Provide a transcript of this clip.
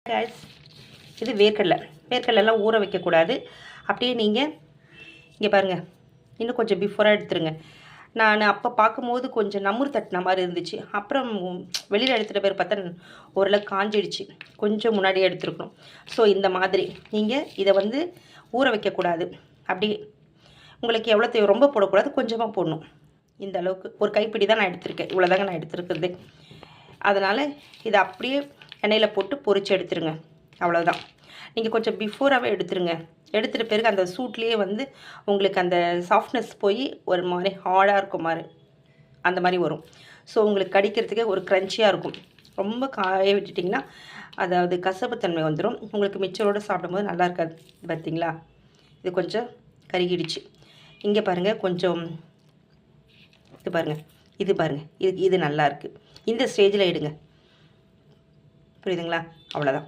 guys, இது வேர்க்கடலைலாம் ஊற வைக்கக்கூடாது. அப்படியே நீங்கள் இங்கே பாருங்கள், இன்னும் கொஞ்சம் பிஃபோராக எடுத்துருங்க. நான் அப்போ பார்க்கும்போது கொஞ்சம் நமுறு தட்டின மாதிரி இருந்துச்சு. அப்புறம் வெளியில் எடுத்துகிட்ட பேர் பார்த்தா ஓரளவுக்கு காஞ்சிடுச்சு. கொஞ்சம் முன்னாடியே எடுத்துருக்கணும். ஸோ இந்த மாதிரி நீங்கள் இதை வந்து ஊற வைக்கக்கூடாது. அப்படி உங்களுக்கு எவ்வளோ தேவை, ரொம்ப போடக்கூடாது, கொஞ்சமாக போடணும். இந்த அளவுக்கு ஒரு கைப்பிடி தான் நான் எடுத்திருக்கேன். இவ்வளோதாங்க நான் எடுத்துருக்குறது. அதனால் இதை அப்படியே எண்ணெயில் போட்டு பொரித்து எடுத்துருங்க. அவ்வளோதான். நீங்கள் கொஞ்சம் பிஃபோராகவே எடுத்துருங்க. எடுத்துகிட்ட பிறகு அந்த சூட்லேயே வந்து உங்களுக்கு அந்த சாஃப்ட்னஸ் போய் ஒரு மாதிரி ஹார்டாக இருக்கும் மாதிரி அந்த மாதிரி வரும். ஸோ உங்களுக்கு கடிக்கிறதுக்கே ஒரு க்ரன்ச்சியாக இருக்கும். ரொம்ப காய விட்டுட்டிங்கன்னா அதாவது கசப்புத்தன்மை வந்துடும். உங்களுக்கு மிச்சரோடு சாப்பிடும்போது நல்லா இருக்காது. பார்த்தீங்களா, இது கொஞ்சம் கருகிடுச்சு. இங்கே பாருங்கள், கொஞ்சம் இது பாருங்கள், இது நல்லா இருக்குது. இந்த ஸ்டேஜில் எடுங்க. புரியுதுங்களா? அவ்வளோதான்.